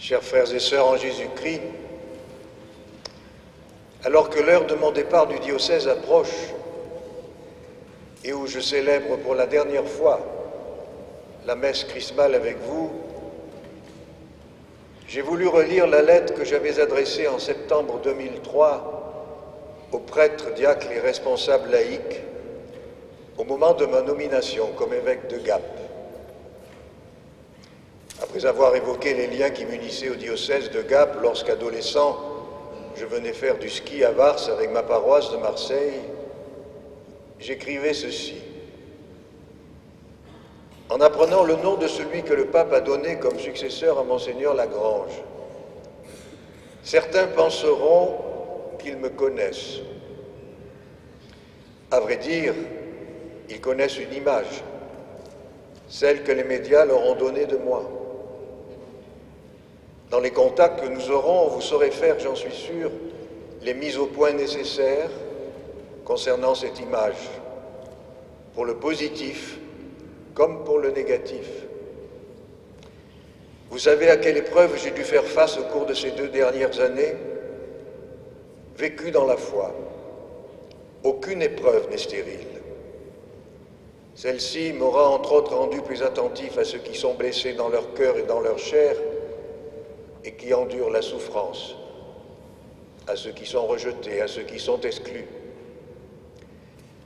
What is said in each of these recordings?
Chers frères et sœurs en Jésus-Christ, alors que l'heure de mon départ du diocèse approche et où je célèbre pour la dernière fois la messe chrismale avec vous, j'ai voulu relire la lettre que j'avais adressée en septembre 2003 aux prêtres, diacres et responsables laïcs au moment de ma nomination comme évêque de Gap. Après avoir évoqué les liens qui m'unissaient au diocèse de Gap lorsqu'adolescent, je venais faire du ski à Vars avec ma paroisse de Marseille, j'écrivais ceci. En apprenant le nom de celui que le pape a donné comme successeur à Monseigneur Lagrange, certains penseront qu'ils me connaissent. À vrai dire, ils connaissent une image, celle que les médias leur ont donnée de moi. Dans les contacts que nous aurons, vous saurez faire, j'en suis sûr, les mises au point nécessaires concernant cette image, pour le positif comme pour le négatif. Vous savez à quelle épreuve j'ai dû faire face au cours de ces 2 dernières années, vécues dans la foi. Aucune épreuve n'est stérile. Celle-ci m'aura entre autres rendu plus attentif à ceux qui sont blessés dans leur cœur et dans leur chair et qui endurent la souffrance, à ceux qui sont rejetés, à ceux qui sont exclus.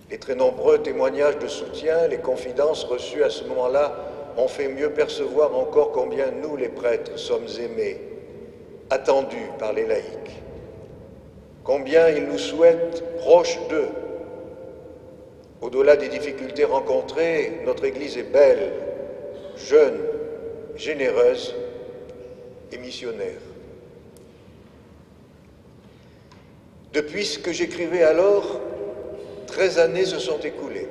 Les très nombreux témoignages de soutien, les confidences reçues à ce moment-là m'ont fait mieux percevoir encore combien nous, les prêtres, sommes aimés, attendus par les laïcs, combien ils nous souhaitent proches d'eux. Au-delà des difficultés rencontrées, notre Église est belle, jeune, généreuse et missionnaire. Depuis ce que j'écrivais alors, 13 années se sont écoulées.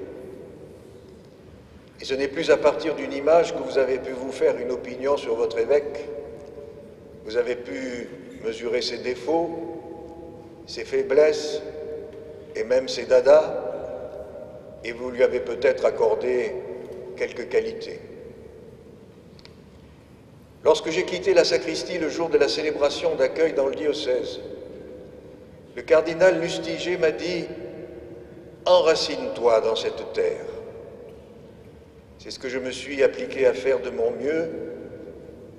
Et ce n'est plus à partir d'une image que vous avez pu vous faire une opinion sur votre évêque. Vous avez pu mesurer ses défauts, ses faiblesses et même ses dadas, et vous lui avez peut-être accordé quelques qualités. Lorsque j'ai quitté la sacristie le jour de la célébration d'accueil dans le diocèse, le cardinal Lustiger m'a dit « Enracine-toi dans cette terre ». C'est ce que je me suis appliqué à faire de mon mieux.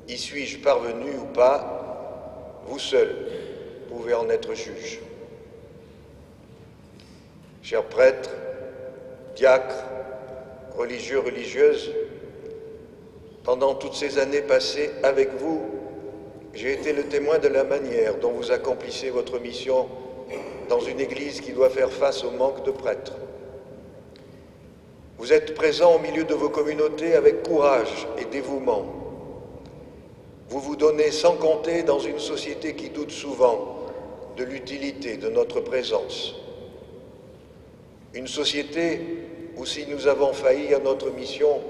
Y suis-je parvenu ou pas? Vous seul pouvez en être juge. Chers prêtres, diacres, religieux, religieuses, pendant toutes ces années passées avec vous, j'ai été le témoin de la manière dont vous accomplissez votre mission dans une Église qui doit faire face au manque de prêtres. Vous êtes présents au milieu de vos communautés avec courage et dévouement. Vous vous donnez sans compter dans une société qui doute souvent de l'utilité de notre présence. Une société où, si nous avons failli à notre mission,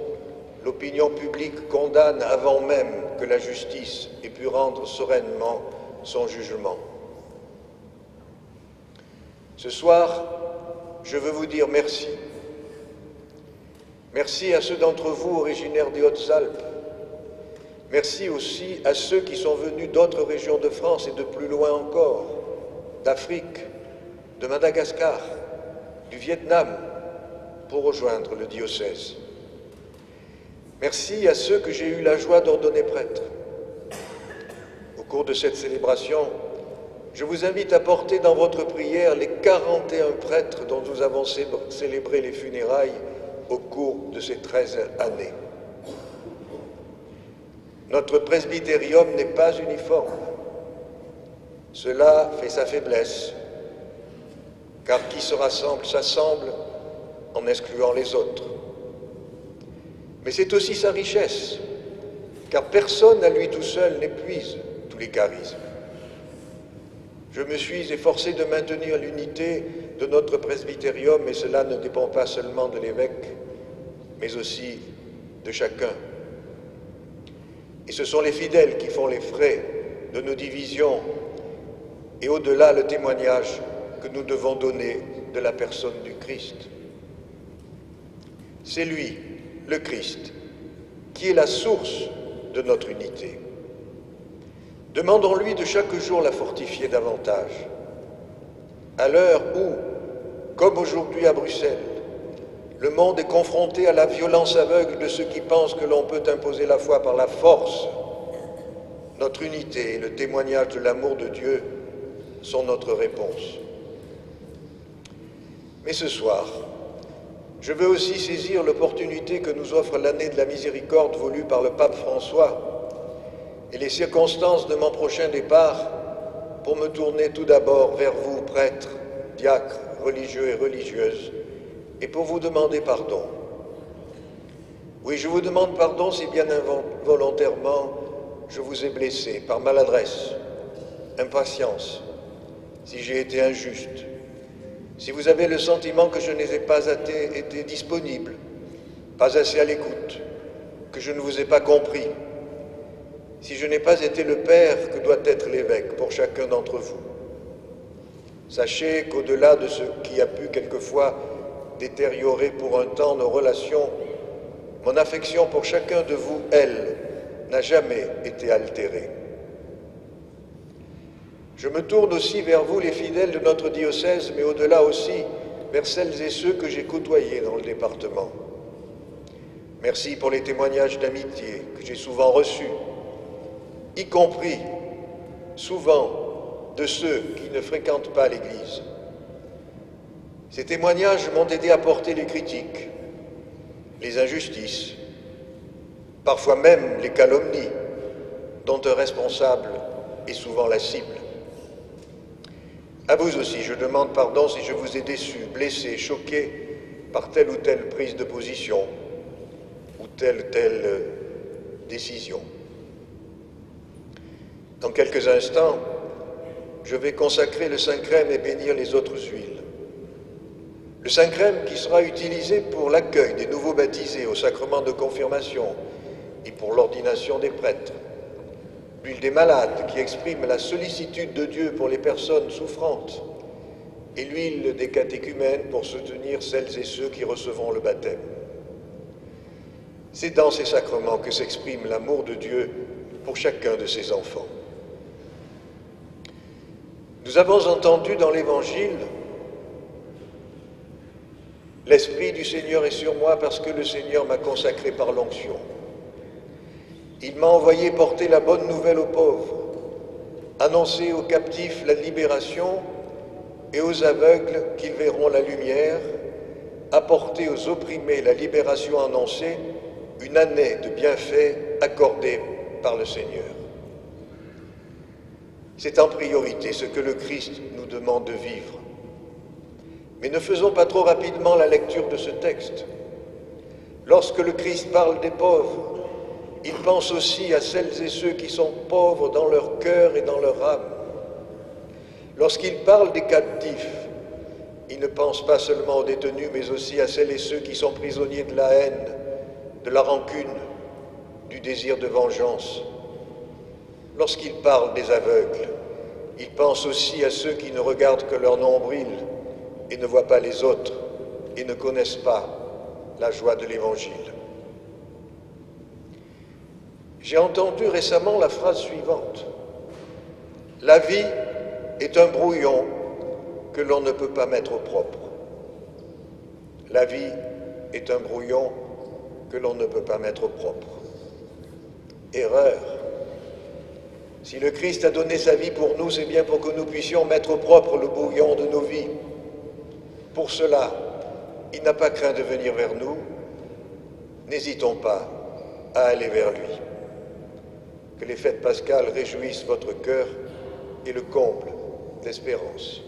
l'opinion publique condamne avant même que la justice ait pu rendre sereinement son jugement. Ce soir, je veux vous dire merci. Merci à ceux d'entre vous originaires des Hautes-Alpes. Merci aussi à ceux qui sont venus d'autres régions de France et de plus loin encore, d'Afrique, de Madagascar, du Vietnam, pour rejoindre le diocèse. Merci à ceux que j'ai eu la joie d'ordonner prêtres. Au cours de cette célébration, je vous invite à porter dans votre prière les 41 prêtres dont nous avons célébré les funérailles au cours de ces 13 années. Notre presbytérium n'est pas uniforme. Cela fait sa faiblesse, car qui se rassemble s'assemble en excluant les autres. Mais c'est aussi sa richesse, car personne à lui tout seul n'épuise tous les charismes. Je me suis efforcé de maintenir l'unité de notre presbytérium, et cela ne dépend pas seulement de l'évêque, mais aussi de chacun. Et ce sont les fidèles qui font les frais de nos divisions, et au-delà le témoignage que nous devons donner de la personne du Christ. C'est lui, le Christ, qui est la source de notre unité. Demandons-lui de chaque jour la fortifier davantage. À l'heure où, comme aujourd'hui à Bruxelles, le monde est confronté à la violence aveugle de ceux qui pensent que l'on peut imposer la foi par la force, notre unité et le témoignage de l'amour de Dieu sont notre réponse. Mais ce soir, je veux aussi saisir l'opportunité que nous offre l'année de la miséricorde voulue par le pape François et les circonstances de mon prochain départ pour me tourner tout d'abord vers vous, prêtres, diacres, religieux et religieuses, et pour vous demander pardon. Oui, je vous demande pardon si bien involontairement je vous ai blessé par maladresse, impatience, si j'ai été injuste, si vous avez le sentiment que je n'ai pas été disponible, pas assez à l'écoute, que je ne vous ai pas compris, si je n'ai pas été le père que doit être l'évêque pour chacun d'entre vous. Sachez qu'au-delà de ce qui a pu quelquefois détériorer pour un temps nos relations, mon affection pour chacun de vous, elle, n'a jamais été altérée. Je me tourne aussi vers vous, les fidèles de notre diocèse, mais au-delà aussi vers celles et ceux que j'ai côtoyés dans le département. Merci pour les témoignages d'amitié que j'ai souvent reçus, y compris souvent de ceux qui ne fréquentent pas l'Église. Ces témoignages m'ont aidé à porter les critiques, les injustices, parfois même les calomnies, dont un responsable est souvent la cible. À vous aussi, je demande pardon si je vous ai déçu, blessé, choqué par telle ou telle prise de position ou telle décision. Dans quelques instants, je vais consacrer le Saint-Crème et bénir les autres huiles. Le Saint-Crème qui sera utilisé pour l'accueil des nouveaux baptisés au sacrement de confirmation et pour l'ordination des prêtres. L'huile des malades qui exprime la sollicitude de Dieu pour les personnes souffrantes et l'huile des catéchumènes pour soutenir celles et ceux qui recevront le baptême. C'est dans ces sacrements que s'exprime l'amour de Dieu pour chacun de ses enfants. Nous avons entendu dans l'Évangile « L'Esprit du Seigneur est sur moi parce que le Seigneur m'a consacré par l'onction. Il m'a envoyé porter la bonne nouvelle aux pauvres, annoncer aux captifs la libération et aux aveugles qu'ils verront la lumière, apporter aux opprimés la libération annoncée, une année de bienfaits accordée par le Seigneur. » C'est en priorité ce que le Christ nous demande de vivre. Mais ne faisons pas trop rapidement la lecture de ce texte. Lorsque le Christ parle des pauvres, il pense aussi à celles et ceux qui sont pauvres dans leur cœur et dans leur âme. Lorsqu'il parle des captifs, il ne pense pas seulement aux détenus, mais aussi à celles et ceux qui sont prisonniers de la haine, de la rancune, du désir de vengeance. Lorsqu'il parle des aveugles, il pense aussi à ceux qui ne regardent que leur nombril et ne voient pas les autres et ne connaissent pas la joie de l'Évangile. J'ai entendu récemment la phrase suivante. La vie est un brouillon que l'on ne peut pas mettre au propre. La vie est un brouillon que l'on ne peut pas mettre au propre. Erreur. Si le Christ a donné sa vie pour nous, c'est bien pour que nous puissions mettre au propre le brouillon de nos vies. Pour cela, il n'a pas craint de venir vers nous. N'hésitons pas à aller vers lui. Que les fêtes pascales réjouissent votre cœur et le comblent d'espérance.